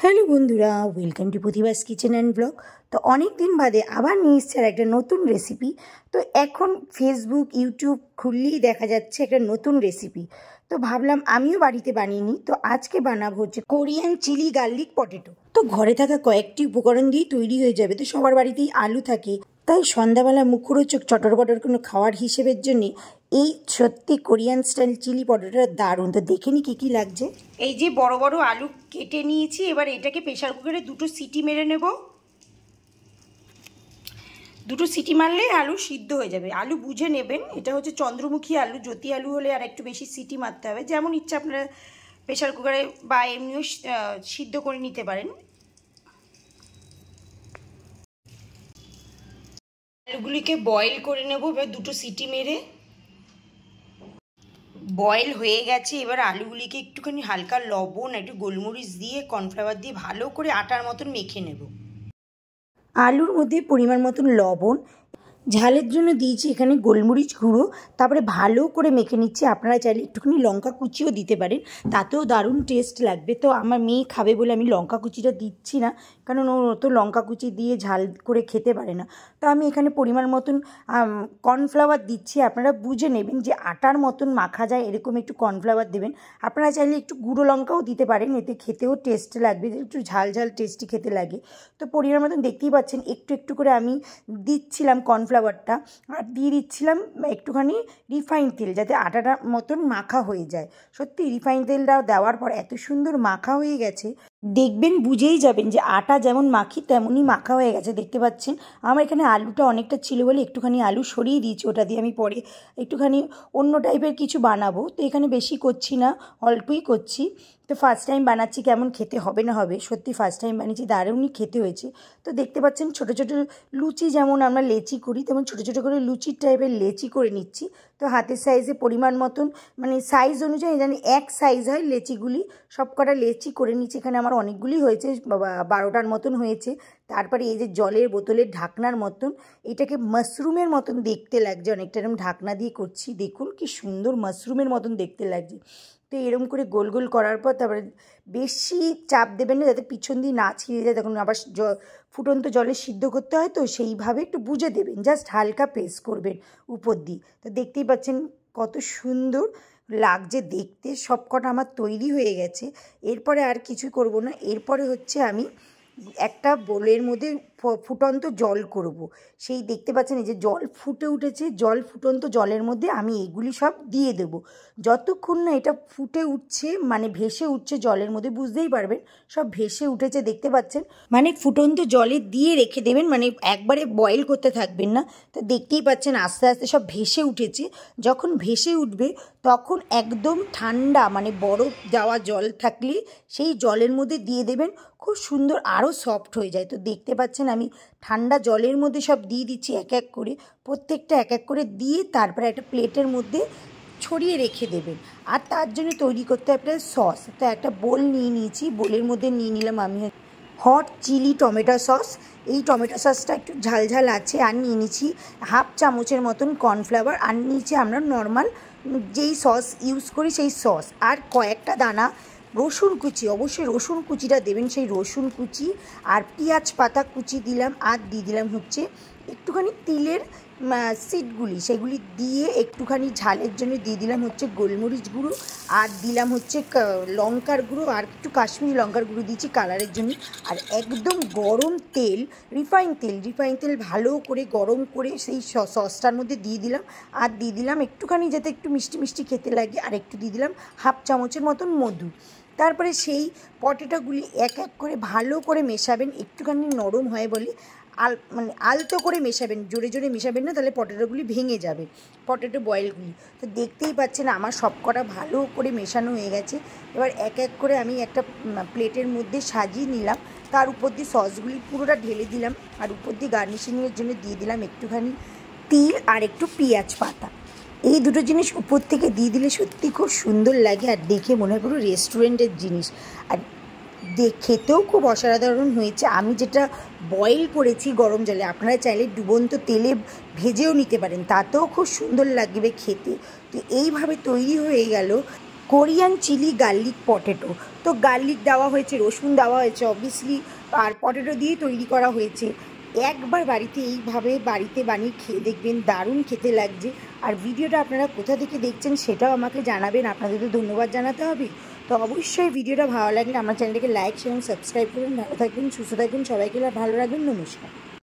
Hello বন্ধুরা, welcome to Pratibha's kitchen and blog. তো অনেক দিন বাদে আবার নিয়ে এসছে আর একটা নতুন রেসিপি। তো এখন ফেসবুক ইউটিউব খুললেই দেখা যাচ্ছে একটা নতুন রেসিপি। তো ভাবলাম আমিও বাড়িতে বানিয়ে নিই। তো আজকে বানাবো হচ্ছে কোরিয়ান চিলি গার্লিক পটেটো। তো ঘরে থাকা কয়েকটি উপকরণ দিয়ে তৈরি হয়ে যাবে। তো সবার বাড়িতেই আলু থাকে, তাই সন্ধ্যাবেলা মুখরোচক চটর পটর কোনো খাওয়ার হিসেবের জন্যে এই সত্যি কোরিয়ান স্টাইল চিলি পটেটোটা দারুণ। তো দেখে নি কী কী লাগছে। এই যে বড় বড় আলু কেটে নিয়েছি, এবার এটাকে প্রেশার কুকারে দুটো সিটি মেরে নেব। দুটো সিটি মারলে আলু সিদ্ধ হয়ে যাবে। আলু বুঝে নেবেন, এটা হচ্ছে চন্দ্রমুখী আলু। জ্যোতি আলু হলে আর একটু বেশি সিটি মারতে হবে, যেমন ইচ্ছা আপনারা প্রেশার কুকারে বা এমনিও সিদ্ধ করে নিতে পারেন। আলুগুলিকে বয়েল করে নেব এবার দুটো সিটি মেরে। বয়েল হয়ে গেছে, এবার আলুগুলিকে একটুখানি হালকা লবণ একটু গোলমরিচ দিয়ে কর্নফ্লাওয়ার দিয়ে ভালো করে আটার মতন মেখে নেব। আলুর মধ্যে পরিমাণ মতন লবণ, ঝালের জন্য দিয়েছি এখানে গোলমরিচ গুঁড়ো, তারপরে ভালো করে মেখে নিচ্ছি। আপনারা চাইলে একটুখানি লঙ্কা কুচিও দিতে পারেন, তাতেও দারুণ টেস্ট লাগবে। তো আমার মেয়ে খাবে বলে আমি লঙ্কা কুচিটা দিচ্ছি না, কারণ ও তো লঙ্কা কুচি দিয়ে ঝাল করে খেতে পারে না। তো আমি এখানে পরিমাণ মতন কর্নফ্লাওয়ার দিচ্ছি। আপনারা বুঝে নেবেন যে আটার মতন মাখা যায় এরকম একটু কর্নফ্লাওয়ার দেবেন। আপনারা চাইলে একটু গুঁড়ো লঙ্কাও দিতে পারেন, এতে খেতেও টেস্ট লাগবে, একটু ঝাল ঝাল টেস্টি খেতে লাগে। তো পরিমাণ মতন দেখতেই পাচ্ছেন একটু একটু করে আমি দিচ্ছিলাম কর্নফ্লাওয়ারটা, আর দিয়ে দিচ্ছিলাম একটুখানি রিফাইন তেল, যাতে আটাটা মতন মাখা হয়ে যায়। সত্যি রিফাইন তেলটা দেওয়ার পর এত সুন্দর মাখা হয়ে গেছে, দেখবেন বুঝেই যাবেন যে আটা যেমন মাখি তেমনই মাখা হয়ে গেছে। দেখতে পাচ্ছেন আমার এখানে আলুটা অনেকটা ছিল বলে একটুখানি আলু সরিয়ে দিয়েছি, ওটা দিয়ে আমি পরে একটুখানি অন্য টাইপের কিছু বানাবো। তো এখানে বেশি করছি না, অল্পই করছি। তো ফার্স্ট টাইম বানাচ্ছি, কেমন খেতে হবে না হবে, সত্যি ফার্স্ট টাইম বানিয়েছি, দারুণই খেতে হয়েছে। তো দেখতে পাচ্ছেন ছোটো ছোটো লুচি যেমন আমরা লেচি করি, তেমন ছোটো ছোটো করে লুচির টাইপের লেচি করে নিচ্ছি। তো হাতের সাইজে পরিমাণ মতন মানে সাইজ অনুযায়ী জানি এক সাইজ হয় লেচিগুলি, সব কটা লেচি করে নিচ্ছি। এখানে আমার অনেকগুলি হয়েছে, 12টার মতন হয়েছে। তারপরে এই যে জলের বোতলের ঢাকনার মতন, এটাকে মাশরুমের মতন দেখতে লাগছে, অনেকটা এরকম ঢাকনা দিয়ে করছি। দেখুন কি সুন্দর মাশরুমের মতন দেখতে লাগছে। তো এরকম করে গোল গোল করার পর তারপরে বেশি চাপ দেবেন না, যাতে পিছন দিয়ে না ছিঁড়ে যায়, তখন আবার ফুটন্ত জলে সিদ্ধ করতে হয়, তো সেইভাবে একটু বুঝে দেবেন, জাস্ট হালকা প্রেস করবেন উপর দিয়ে। তো দেখতেই পাচ্ছেন কত সুন্দর লাগছে দেখতে। সব কটা আমার তৈরি হয়ে গেছে, এরপরে আর কিছুই করব না। এরপরে হচ্ছে আমি একটা বোলের মধ্যে ফুটন্ত জল করব। সেই দেখতে পাচ্ছেন এই যে জল ফুটে উঠেছে, ফুটন্ত জলের মধ্যে আমি এগুলি সব দিয়ে দেব। যতক্ষণ না এটা ফুটে উঠছে মানে ভেসে উঠছে জলের মধ্যে, বুঝতেই পারবেন সব ভেসে উঠেছে। দেখতে পাচ্ছেন মানে ফুটন্ত জলে দিয়ে রেখে দেবেন, মানে একবারে বয়েল করতে থাকবেন না। তো দেখতেই পাচ্ছেন আস্তে আস্তে সব ভেসে উঠেছে। যখন ভেসে উঠবে তখন একদম ঠান্ডা মানে বরফ দেওয়া জল থাকলে সেই জলের মধ্যে দিয়ে দেবেন, খুব সুন্দর আরও সফট হয়ে যায়। তো দেখতে পাচ্ছেন আমি ঠান্ডা জলের মধ্যে সব দিয়ে দিচ্ছি এক এক করে, প্রত্যেকটা এক এক করে দিয়ে তারপরে একটা প্লেটের মধ্যে ছড়িয়ে রেখে দেবেন। আর তার জন্য তৈরি করতে হবে আপনার সস। তো একটা বোল নিয়ে নিয়েছি, বোলের মধ্যে নিয়ে নিলাম আমি হট চিলি টমেটো সস। এই টমেটো সসটা একটু ঝাল ঝাল আছে। আর নিয়ে নিচ্ছি হাফ চামচের মতন কর্নফ্লাওয়ার, আর নিচে আমরা নর্মাল যেই সস ইউজ করি সেই সস, আর কয়েকটা দানা রসুন কুচি, অবশ্যই রসুন কুচিটা দেবেন, সেই রসুন কুচি আর পেঁয়াজ পাতা কুচি দিলাম। আর দিয়ে দিলাম হচ্ছে একটুখানি তিলের সিডগুলি, সেগুলি দিয়ে একটুখানি ঝালের জন্য দিয়ে দিলাম হচ্ছে গোলমরিচ গুঁড়ো, আর দিলাম হচ্ছে লঙ্কার গুঁড়ো, আর একটু কাশ্মীরি লঙ্কার গুঁড়ো দিয়েছি কালারের জন্য। আর একদম গরম তেল, রিফাইন তেল ভালো করে গরম করে সেই সসটার মধ্যে দিয়ে দিলাম। আর দিয়ে দিলাম একটুখানি যাতে একটু মিষ্টি মিষ্টি খেতে লাগে, আর একটু দিয়ে দিলাম হাফ চামচের মতন মধু। তারপরে সেই পটেটোগুলি এক এক করে ভালো করে মেশাবেন, একটুখানি নরম হয় বলে মানে আলতো করে মেশাবেন, জোরে জোরে মেশাবেন না, তাহলে পটেটোগুলি ভেঙে যাবে, পটেটো বয়েলগুলি। তো দেখতেই পাচ্ছেন আমার সব কটা ভালো করে মেশানো হয়ে গেছে। এবার এক এক করে আমি একটা প্লেটের মধ্যে সাজিয়ে নিলাম, তার উপর দিয়ে সসগুলি পুরোটা ঢেলে দিলাম, আর উপর দিয়ে গার্নিশিংয়ের জন্য দিয়ে দিলাম একটুখানি তিল আর একটু পেঁয়াজ পাতা। এই দুটো জিনিস উপর থেকে দিয়ে দিলে সত্যি খুব সুন্দর লাগে, আর দেখে মনে হয় পুরো রেস্টুরেন্টের জিনিস। আর খেতেও খুব অসাধারণ হয়েছে। আমি যেটা বয়েল করেছি গরম জলে, আপনারা চাইলে ডুবন্ত তেলে ভেজেও নিতে পারেন, তাতেও খুব সুন্দর লাগবে খেতে। তো এইভাবে তৈরি হয়ে গেল কোরিয়ান চিলি গার্লিক পটেটো। তো গার্লিক দেওয়া হয়েছে, রসুন দেওয়া হয়েছে অবভিয়াসলি, আর পটেটো দিয়ে তৈরি করা হয়েছে। একবার বাড়িতে এইভাবে বাড়িতে বানিয়ে খেয়ে দেখবেন, দারুণ খেতে লাগছে। আর ভিডিওটা আপনারা কোথা থেকে দেখছেন সেটাও আমাকে জানাবেন, আপনাদের তো ধন্যবাদ জানাতে হবে। তো অবশ্যই ভিডিওটা ভালো লাগলে আমার চ্যানেলটাকে লাইক শেয়ার এবং সাবস্ক্রাইব করুন। ভালো থাকবেন, সুস্থ থাকবেন, সবাইকে ভালো রাখবেন। নমস্কার।